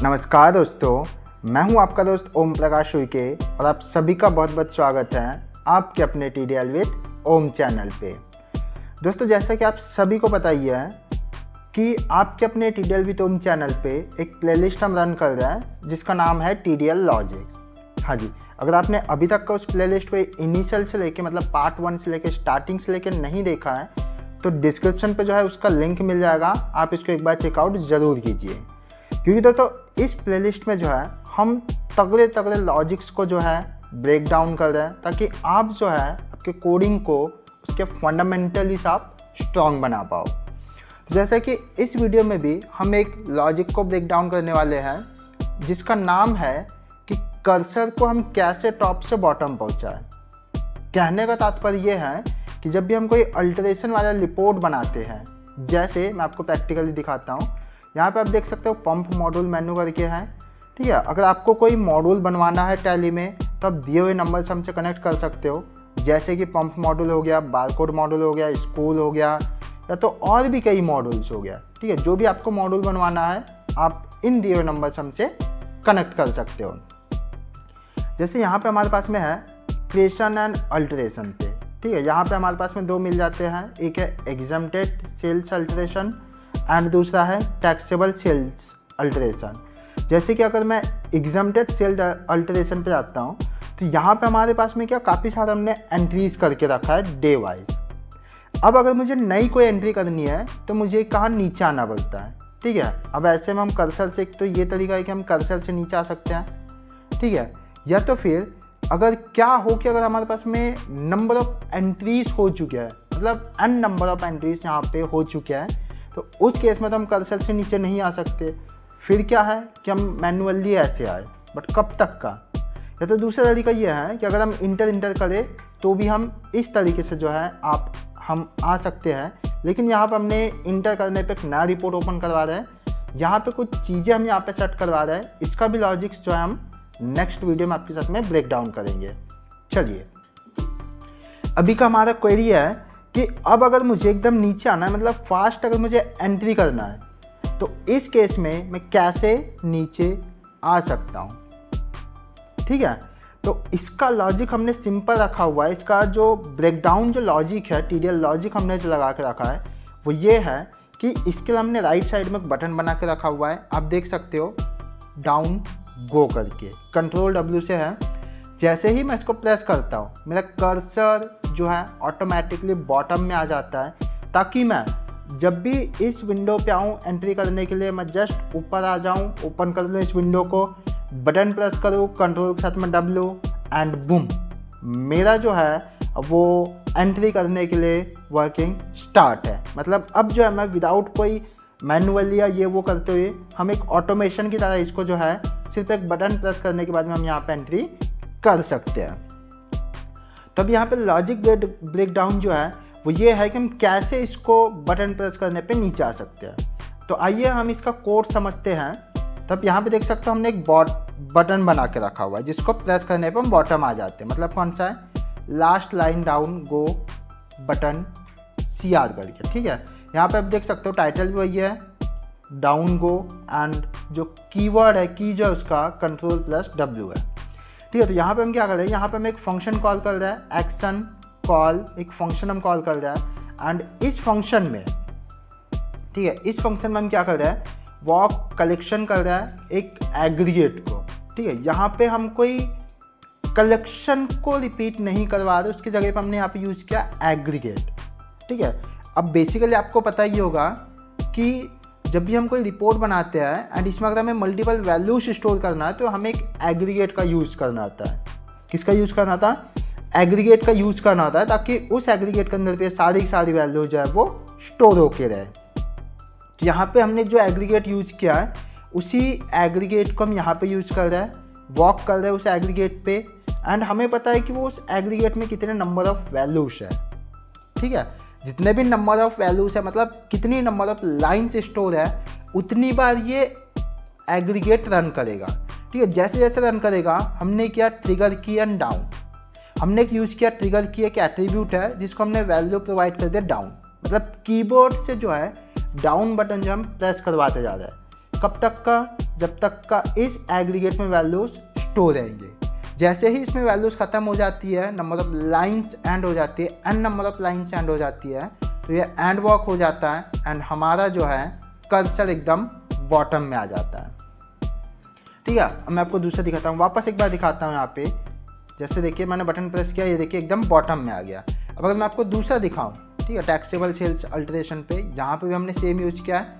नमस्कार दोस्तों, मैं हूं आपका दोस्त ओम प्रकाश उइके और आप सभी का बहुत बहुत स्वागत है आपके अपने TDL विद ओम चैनल पे। दोस्तों, जैसा कि आप सभी को पता ही है कि आपके अपने TDL विद ओम चैनल पे एक प्लेलिस्ट हम रन कर रहे हैं जिसका नाम है TDL लॉजिक्स। हाँ जी, अगर आपने अभी तक का उस प्लेलिस्ट को इनिशियल से लेके मतलब पार्ट 1 से लेके स्टार्टिंग से लेके नहीं देखा है तो डिस्क्रिप्शन पे जो है उसका लिंक मिल जाएगा, आप इसको एक बार चेकआउट ज़रूर कीजिए। क्योंकि दोस्तों इस प्लेलिस्ट में जो है हम तगड़े तगड़े लॉजिक्स को जो है ब्रेक डाउन कर रहे हैं ताकि आप जो है आपके कोडिंग को उसके फंडामेंटली आप स्ट्रॉन्ग बना पाओ। जैसे कि इस वीडियो में भी हम एक लॉजिक को ब्रेक डाउन करने वाले हैं जिसका नाम है कि कर्सर को हम कैसे टॉप से बॉटम पहुंचाएं। कहने का तात्पर्य यह है कि जब भी हम कोई अल्टरेशन वाला रिपोर्ट बनाते हैं, जैसे मैं आपको प्रैक्टिकली दिखाता हूँ, यहाँ पे आप देख सकते हो पंप मॉड्यूल मेन्यू करके है। ठीक है, अगर आपको कोई मॉड्यूल बनवाना है टैली में तो आप दिए हुए नंबर से हमसे कनेक्ट कर सकते हो, जैसे कि पंप मॉड्यूल हो गया, बारकोड मॉड्यूल हो गया, स्कूल हो गया, या तो और भी कई मॉड्यूल्स हो गया। ठीक है, जो भी आपको मॉड्यूल बनवाना है आप इन दिए हुए नंबर से हमसे कनेक्ट कर सकते हो। जैसे यहाँ पे हमारे पास में है क्रिएशन एंड अल्टरेशन पे। ठीक है, यहाँ पे हमारे पास में दो मिल जाते हैं, एक है एग्जम्प्टेड सेल्स अल्टरेशन एंड दूसरा है टैक्सेबल सेल्स अल्टरेशन। जैसे कि अगर मैं एग्जम्प्टेड सेल अल्टरेशन पे जाता हूँ तो यहाँ पे हमारे पास में क्या काफ़ी सारा हमने एंट्रीज करके रखा है डे वाइज। अब अगर मुझे नई कोई एंट्री करनी है तो मुझे कहाँ नीचे आना पड़ता है। ठीक है, अब ऐसे में हम कर्सर से, एक तो ये तरीका है कि हम कर्सर से नीचे आ सकते हैं। ठीक है, या तो फिर अगर क्या हो कि अगर हमारे पास में नंबर ऑफ एंट्रीज हो चुके हैं, मतलब n नंबर ऑफ एंट्रीज यहाँ पे हो चुके हैं, तो उस केस में तो हम कर्सर से नीचे नहीं आ सकते। फिर क्या है कि हम मैनुअली ऐसे आए, बट कब तक का। या तो दूसरा तरीका ये है कि अगर हम इंटर करें तो भी हम इस तरीके से जो है हम आ सकते हैं, लेकिन यहाँ पर हमने इंटर करने पे एक नया रिपोर्ट ओपन करवा रहे हैं। यहाँ पे कुछ चीज़ें हम यहाँ पे सेट करवा रहे हैं, इसका भी लॉजिक्स जो है हम नेक्स्ट वीडियो में आपके साथ में ब्रेक डाउन करेंगे। चलिए, अभी का हमारा क्वेरी है कि अब अगर मुझे एकदम नीचे आना है, मतलब फास्ट अगर मुझे एंट्री करना है, तो इस केस में मैं कैसे नीचे आ सकता हूँ। ठीक है, तो इसका लॉजिक हमने सिंपल रखा हुआ है। इसका जो ब्रेकडाउन जो लॉजिक है, TDL लॉजिक हमने जो लगा के रखा है वो ये है कि इसके लिए हमने राइट साइड में एक बटन बना के रखा हुआ है, आप देख सकते हो, डाउन गो करके, कंट्रोल W से है। जैसे ही मैं इसको प्रेस करता हूँ मेरा कर्सर जो है ऑटोमेटिकली बॉटम में आ जाता है, ताकि मैं जब भी इस विंडो पे आऊँ एंट्री करने के लिए मैं जस्ट ऊपर आ जाऊँ, ओपन कर लूँ इस विंडो को, बटन प्रेस करूँ कंट्रोल के साथ में W एंड बूम, मेरा जो है वो एंट्री करने के लिए वर्किंग स्टार्ट है। मतलब अब जो है मैं विदाउट कोई मैनुअली या ये वो करते हुए हम एक ऑटोमेशन की तरह इसको जो है सिर्फ एक बटन प्रेस करने के बाद में हम यहाँ पे एंट्री कर सकते हैं। तब यहाँ पे लॉजिक ब्रेक डाउन जो है वो ये है कि हम कैसे इसको बटन प्रेस करने पे नीचे आ सकते हैं। तो आइए हम इसका कोड समझते हैं। तब यहाँ पे देख सकते हो हमने एक बटन बना के रखा हुआ है जिसको प्रेस करने पे हम बॉटम आ जाते हैं। मतलब कौन सा है, लास्ट लाइन डाउन गो बटन CR करके। ठीक है, यहाँ पे आप देख सकते हो टाइटल भी वही है, डाउन गो, एंड जो कीवर्ड है की जो है उसका कंट्रोल+W है। ठीक है, तो यहाँ पे हम क्या कर रहे हैं, यहाँ पे हम एक फंक्शन कॉल कर रहे हैं, एक्शन कॉल, एक फंक्शन हम कॉल कर रहे हैं। एंड इस फंक्शन में, ठीक है, इस फंक्शन में हम क्या कर रहे हैं, वॉक कलेक्शन कर रहे हैं एक एग्रीगेट को। ठीक है, यहाँ पे हम कोई कलेक्शन को रिपीट नहीं करवा रहे, उसकी जगह पे हमने यहाँ पे यूज़ किया एग्रीगेट। ठीक है, अब बेसिकली आपको पता ही होगा कि जब भी हम कोई रिपोर्ट बनाते हैं एंड इसमें अगर हमें मल्टीपल वैल्यूज स्टोर करना है तो हमें एक एग्रीगेट का यूज़ करना होता है। किसका यूज़ करना था, एग्रीगेट का यूज़ करना होता है, ताकि उस एग्रीगेट के अंदर पे सारी की सारी वैल्यू जो है वो स्टोर होके रहे। तो यहाँ पे हमने जो एग्रीगेट यूज़ किया है उसी एग्रीगेट को हम यहाँ पे यूज़ कर रहे हैं, वॉक कर रहे हैं उस एग्रीगेट पे, एंड हमें पता है कि वो उस एग्रीगेट में कितने नंबर ऑफ वैल्यूज है। ठीक है, जितने भी नंबर ऑफ वैल्यूज है, मतलब कितनी नंबर ऑफ लाइन्स स्टोर है, उतनी बार ये एग्रीगेट रन करेगा। ठीक है, जैसे जैसे रन करेगा हमने किया ट्रिगर की एंड डाउन, हमने एक यूज़ किया ट्रिगर की, एक एट्रीब्यूट है जिसको हमने वैल्यू प्रोवाइड कर दिया डाउन। मतलब कीबोर्ड से जो है डाउन बटन जो हम प्रेस करवाते जा रहे हैं, कब तक का, जब तक का इस एग्रीगेट में वैल्यूज स्टोर रहेंगे। जैसे ही इसमें वैल्यूज खत्म हो जाती है, नंबर ऑफ लाइंस एंड हो जाती है, an number of lines end हो जाती है, तो ये एंड वॉक हो जाता है एंड हमारा जो है कर्सर एकदम बॉटम में आ जाता है। ठीक है, अब मैं आपको दूसरा दिखाता हूँ, वापस एक बार दिखाता हूँ। यहाँ पे जैसे देखिए मैंने बटन प्रेस किया, ये देखिए एकदम बॉटम में आ गया। अब अगर मैं आपको दूसरा दिखाऊँ, ठीक है, टैक्सेबल सेल्स अल्टरेशन पे, यहाँ पे भी हमने सेम यूज किया है,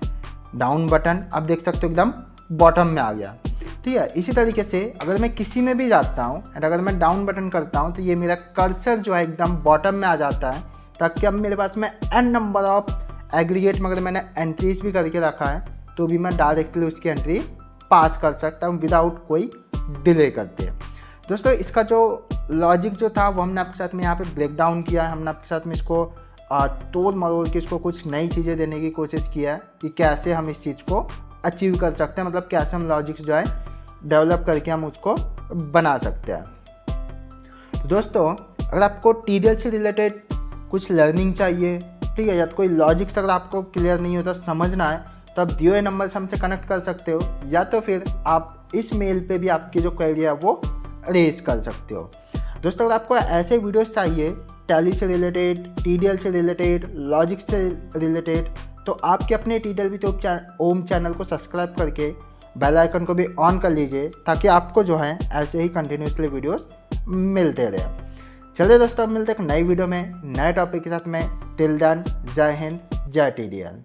डाउन बटन, आप देख सकते हो एकदम बॉटम में आ गया। ठीक है, इसी तरीके से अगर मैं किसी में भी जाता हूँ एंड अगर मैं डाउन बटन करता हूँ तो ये मेरा कर्सर जो है एकदम बॉटम में आ जाता है, ताकि अब मेरे पास में एन नंबर ऑफ एग्रीगेट में अगर मैंने एंट्रीज भी करके रखा है तो भी मैं डायरेक्टली उसकी एंट्री पास कर सकता हूँ विदाउट कोई डिले करते। दोस्तों इसका जो लॉजिक जो था वो हमने आपके साथ में यहाँ पे ब्रेक डाउन किया है, हमने आपके साथ में इसको तोड़ मरोड़ के इसको कुछ नई चीज़ें देने की कोशिश किया है कि कैसे हम इस चीज़ को अचीव कर सकते हैं, मतलब कैसे हम लॉजिक्स जो है डेवलप करके हम उसको बना सकते हैं। तो दोस्तों अगर आपको टीडीएल से रिलेटेड कुछ लर्निंग चाहिए, ठीक है, या तो कोई लॉजिक्स अगर आपको क्लियर नहीं होता, समझना है, तो आप दिए हुए नंबर से हमसे कनेक्ट कर सकते हो, या तो फिर आप इस मेल पे भी आपकी जो क्वेरी है वो रेज कर सकते हो। दोस्तों अगर आपको ऐसे वीडियोस चाहिए टैली से रिलेटेड, टीडीएल से रिलेटेड, लॉजिक्स से रिलेटेड, तो आपके अपने टीडीएल विद ओम चैनल को सब्सक्राइब करके बेल आइकन को भी ऑन कर लीजिए, ताकि आपको जो है ऐसे ही कंटिन्यूसली वीडियोस मिलते रहे। चलिए दोस्तों, अब मिलते हैं एक नई वीडियो में नए टॉपिक के साथ में। टिल देन, जय हिंद, जय टीडीएल।